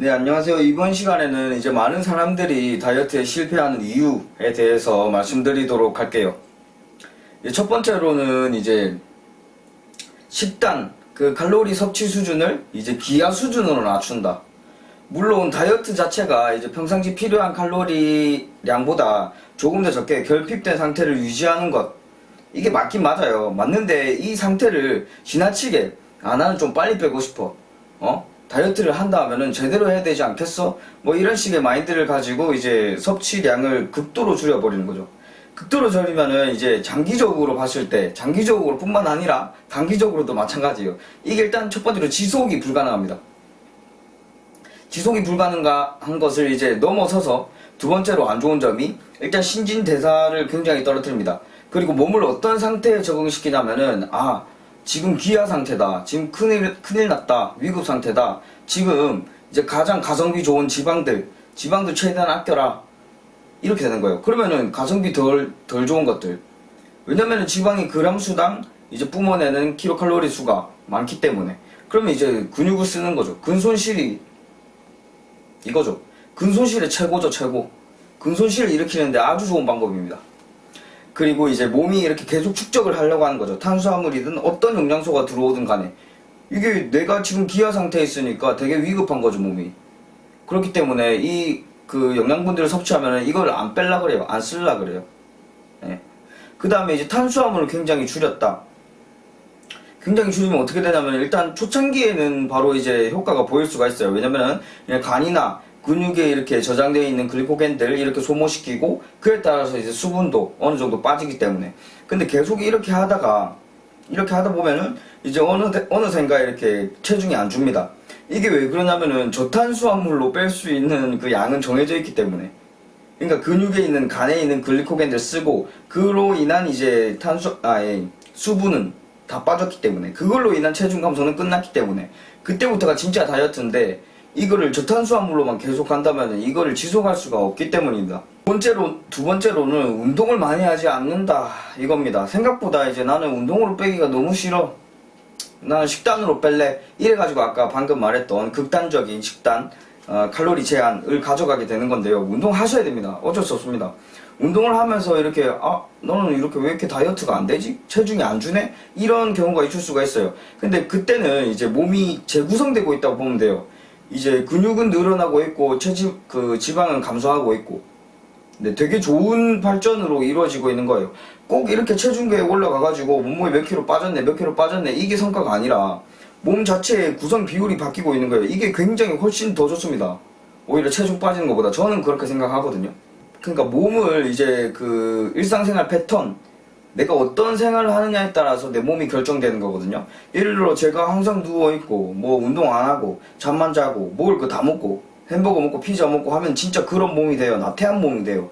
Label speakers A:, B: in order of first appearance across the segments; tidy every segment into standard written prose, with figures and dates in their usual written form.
A: 네, 안녕하세요. 이번 시간에는 이제 많은 사람들이 다이어트에 실패하는 이유에 대해서 말씀드리도록 할게요. 첫 번째로는 이제 식단, 그 칼로리 섭취 수준을 이제 기하 수준으로 낮춘다. 물론 다이어트 자체가 이제 평상시 필요한 칼로리량보다 조금 더 적게 결핍된 상태를 유지하는 것. 이게 맞긴 맞아요. 맞는데 이 상태를 지나치게 나는 좀 빨리 빼고 싶어. 다이어트를 한다 하면은 제대로 해야 되지 않겠어? 뭐 이런 식의 마인드를 가지고 이제 섭취량을 극도로 줄여버리는 거죠. 극도로 줄이면은 이제 장기적으로 봤을 때, 장기적으로 뿐만 아니라 단기적으로도 마찬가지예요. 이게 일단 첫 번째로 지속이 불가능합니다. 지속이 불가능한 것을 이제 넘어서서 두 번째로 안 좋은 점이 일단 신진대사를 굉장히 떨어뜨립니다. 그리고 몸을 어떤 상태에 적응시키냐면은 지금 기아 상태다. 지금 큰일 났다. 위급 상태다. 지금 이제 가장 가성비 좋은 지방들 최대한 아껴라. 이렇게 되는 거예요. 그러면은 가성비 덜 좋은 것들. 왜냐면은 지방이 그램 수당 이제 뿜어내는 킬로칼로리 수가 많기 때문에. 그러면 이제 근육을 쓰는 거죠. 근손실이 이거죠. 근손실의 최고죠, 최고. 근손실을 일으키는데 아주 좋은 방법입니다. 그리고 이제 몸이 이렇게 계속 축적을 하려고 하는 거죠. 탄수화물이든 어떤 영양소가 들어오든 간에. 이게 내가 지금 기아 상태에 있으니까 되게 위급한 거죠, 몸이. 그렇기 때문에 이 그 영양분들을 섭취하면 이걸 안 뺄라 그래요. 안 쓸라 그래요. 네. 그 다음에 이제 탄수화물을 굉장히 줄였다. 굉장히 줄이면 어떻게 되냐면 일단 초창기에는 바로 이제 효과가 보일 수가 있어요. 왜냐면은 간이나 근육에 이렇게 저장되어 있는 글리코겐들을 이렇게 소모시키고 그에 따라서 이제 수분도 어느 정도 빠지기 때문에. 근데 계속 이렇게 하다 보면은 이제 어느샌가 이렇게 체중이 안 줍니다. 이게 왜 그러냐면은 저탄수화물로 뺄 수 있는 그 양은 정해져 있기 때문에. 그러니까 근육에 있는 간에 있는 글리코겐들 쓰고 그로 인한 이제 수분은 다 빠졌기 때문에 그걸로 인한 체중 감소는 끝났기 때문에 그때부터가 진짜 다이어트인데 이거를 저탄수화물로만 계속 한다면 이거를 지속할 수가 없기 때문입니다. 두 번째로는 운동을 많이 하지 않는다 이겁니다. 생각보다 이제 나는 운동으로 빼기가 너무 싫어. 나는 식단으로 뺄래. 이래가지고 아까 방금 말했던 극단적인 식단, 칼로리 제한을 가져가게 되는 건데요. 운동하셔야 됩니다. 어쩔 수 없습니다. 운동을 하면서 이렇게 너는 이렇게 왜 이렇게 다이어트가 안 되지? 체중이 안 주네? 이런 경우가 있을 수가 있어요. 근데 그때는 이제 몸이 재구성되고 있다고 보면 돼요. 이제 근육은 늘어나고 있고 지방은 감소하고 있고 되게 좋은 발전으로 이루어지고 있는 거예요. 꼭 이렇게 체중계에 올라가가지고 몸무게 몇 킬로 빠졌네 이게 성과가 아니라 몸 자체의 구성 비율이 바뀌고 있는 거예요. 이게 굉장히 훨씬 더 좋습니다. 오히려 체중 빠지는 것보다 저는 그렇게 생각하거든요. 그러니까 몸을 이제 그 일상생활 패턴 내가 어떤 생활을 하느냐에 따라서 내 몸이 결정되는 거거든요. 예를 들어 제가 항상 누워있고 뭐 운동 안 하고 잠만 자고 먹을 거 다 먹고 햄버거 먹고 피자 먹고 하면 진짜 그런 몸이 돼요. 나태한 몸이 돼요.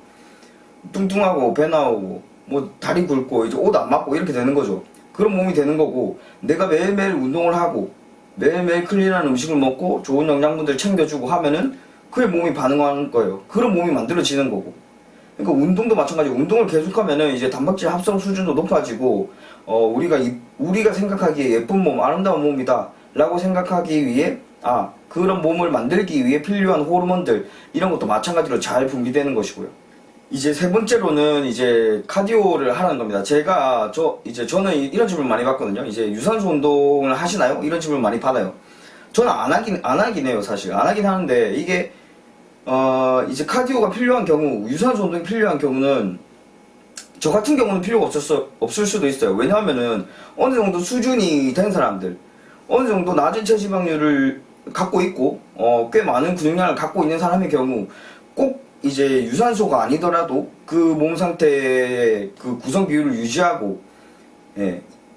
A: 뚱뚱하고 배 나오고 뭐 다리 굵고 이제 옷 안 맞고 이렇게 되는 거죠. 그런 몸이 되는 거고 내가 매일매일 운동을 하고 매일매일 클린한 음식을 먹고 좋은 영양분들 챙겨주고 하면은 그게 몸이 반응하는 거예요. 그런 몸이 만들어지는 거고. 그러니까 운동도 마찬가지고 운동을 계속하면은 이제 단백질 합성 수준도 높아지고 우리가 생각하기에 예쁜 몸, 아름다운 몸이다 라고 생각하기 위해 그런 몸을 만들기 위해 필요한 호르몬들 이런 것도 마찬가지로 잘 분비되는 것이고요. 이제 세 번째로는 이제 카디오를 하라는 겁니다. 저는 이런 질문 많이 받거든요. 이제 유산소 운동을 하시나요? 이런 질문 많이 받아요. 저는 안 하긴 해요, 사실. 안 하긴 하는데 이게 이제 카디오가 필요한 경우, 유산소 운동이 필요한 경우는 저 같은 경우는 필요가 없을 수도 있어요. 왜냐하면은 어느 정도 수준이 된 사람들, 어느 정도 낮은 체지방률을 갖고 있고 꽤 많은 근육량을 갖고 있는 사람의 경우 꼭 이제 유산소가 아니더라도 그 몸 상태의 그 구성 비율을 유지하고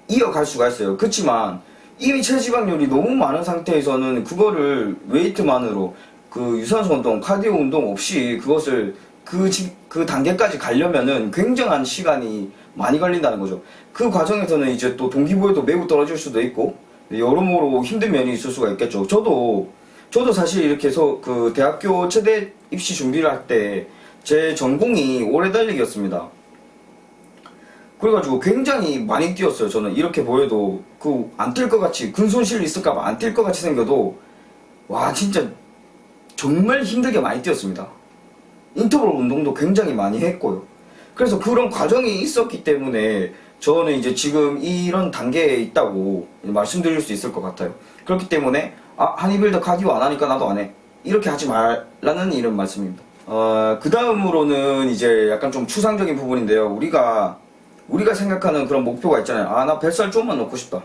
A: 이어갈 수가 있어요. 그렇지만 이미 체지방률이 너무 많은 상태에서는 그거를 웨이트만으로 그 유산소 운동, 카디오 운동 없이 그것을 그 단계까지 가려면은 굉장한 시간이 많이 걸린다는 거죠. 그 과정에서는 이제 또 동기부여도 매우 떨어질 수도 있고 여러모로 힘든 면이 있을 수가 있겠죠. 저도 사실 이렇게 해서 그 대학교 체대 입시 준비를 할 때 제 전공이 오래 달리기였습니다. 그래가지고 굉장히 많이 뛰었어요. 저는 이렇게 보여도 안 뛸 것 같이 근손실 있을까봐 안 뛸 것 같이 생겨도 와 진짜 정말 힘들게 많이 뛰었습니다. 인터벌 운동도 굉장히 많이 했고요. 그래서 그런 과정이 있었기 때문에 저는 이제 지금 이런 단계에 있다고 말씀드릴 수 있을 것 같아요. 그렇기 때문에 하니빌더 카디오 안 하니까 나도 안 해. 이렇게 하지 말라는 이런 말씀입니다. 그 다음으로는 이제 약간 좀 추상적인 부분인데요. 우리가 생각하는 그런 목표가 있잖아요. 나 뱃살 조금만 넣고 싶다.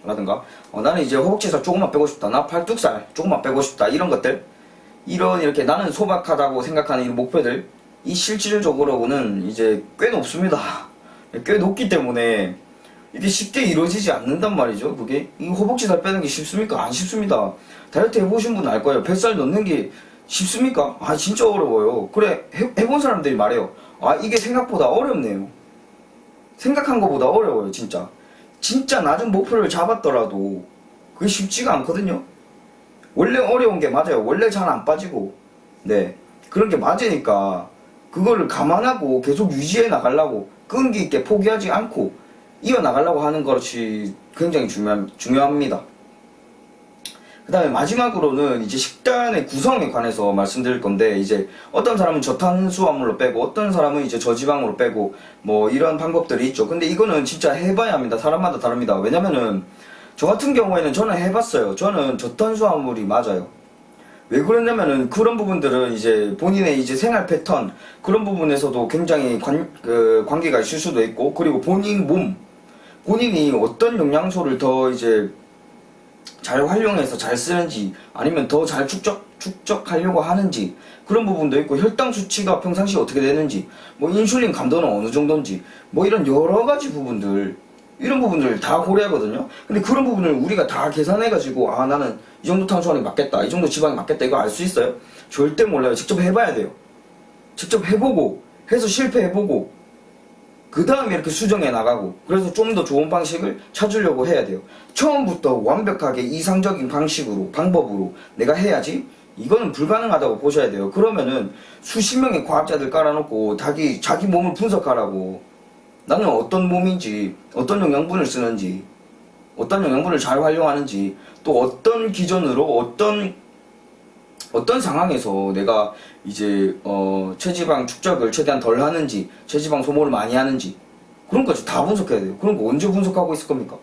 A: 라든가, 나는 이제 허벅지살 조금만 빼고 싶다. 나 팔뚝살 조금만 빼고 싶다. 이런 것들. 이렇게 나는 소박하다고 생각하는 이런 목표들. 이 실질적으로는 이제 꽤 높습니다. 꽤 높기 때문에 이게 쉽게 이루어지지 않는단 말이죠. 그게 이 허벅지살 빼는 게 쉽습니까? 안 쉽습니다. 다이어트 해보신 분은 알 거예요. 뱃살 넣는 게 쉽습니까? 진짜 어려워요. 그래, 해본 사람들이 말해요. 이게 생각보다 어렵네요. 생각한 것보다 어려워요, 진짜. 진짜 낮은 목표를 잡았더라도 그게 쉽지가 않거든요. 원래 어려운 게 맞아요. 원래 잘 안 빠지고, 네, 그런 게 맞으니까 그거를 감안하고 계속 유지해 나가려고, 끈기 있게 포기하지 않고 이어 나가려고 하는 것이 굉장히 중요합니다. 그 다음에 마지막으로는 이제 식단의 구성에 관해서 말씀드릴 건데, 이제 어떤 사람은 저탄수화물로 빼고 어떤 사람은 이제 저지방으로 빼고 뭐 이런 방법들이 있죠. 근데 이거는 진짜 해봐야 합니다. 사람마다 다릅니다. 왜냐면은 저 같은 경우에는 저는 해봤어요. 저는 저탄수화물이 맞아요. 왜 그러냐면은 그런 부분들은 이제 본인의 이제 생활 패턴 그런 부분에서도 굉장히 관계가 있을 수도 있고, 그리고 본인 몸, 본인이 어떤 영양소를 더 이제 잘 활용해서 잘 쓰는지, 아니면 더 잘 축적하려고 하는지, 그런 부분도 있고, 혈당 수치가 평상시에 어떻게 되는지, 뭐 인슐린 감도는 어느 정도인지, 뭐 이런 여러 가지 부분들, 이런 부분들 다 고려하거든요. 근데 그런 부분을 우리가 다 계산해가지고 나는 이 정도 탄수화물이 맞겠다, 이 정도 지방이 맞겠다, 이거 알 수 있어요? 절대 몰라요. 직접 해봐야 돼요. 직접 해보고 해서 실패해보고 그 다음에 이렇게 수정해 나가고, 그래서 좀 더 좋은 방식을 찾으려고 해야 돼요. 처음부터 완벽하게 이상적인 방법으로 내가 해야지, 이거는 불가능하다고 보셔야 돼요. 그러면은 수십 명의 과학자들 깔아놓고 자기 몸을 분석하라고, 나는 어떤 몸인지, 어떤 영양분을 쓰는지, 어떤 영양분을 잘 활용하는지, 또 어떤 기준으로 어떤 상황에서 내가 이제 체지방 축적을 최대한 덜 하는지, 체지방 소모를 많이 하는지, 그런 것까지 다 분석해야 돼요. 그런 거 언제 분석하고 있을 겁니까?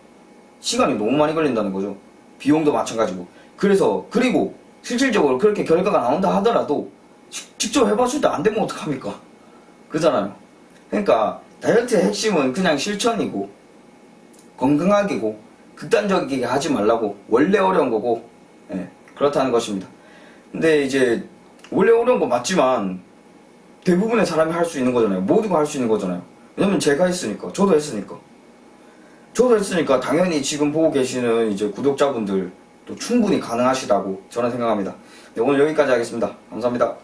A: 시간이 너무 많이 걸린다는 거죠. 비용도 마찬가지고. 그리고 실질적으로 그렇게 결과가 나온다 하더라도 직접 해봤을 때 안 되면 어떡합니까? 그잖아요. 그러니까 다이어트의 핵심은 그냥 실천이고 건강하기고, 극단적이게 하지 말라고. 원래 어려운 거고, 그렇다는 것입니다. 근데 이제 원래 어려운 거 맞지만 대부분의 사람이 할 수 있는 거잖아요. 모두가 할 수 있는 거잖아요. 왜냐면 제가 했으니까, 저도 했으니까 당연히 지금 보고 계시는 이제 구독자분들도 충분히 가능하시다고 저는 생각합니다. 네, 오늘 여기까지 하겠습니다. 감사합니다.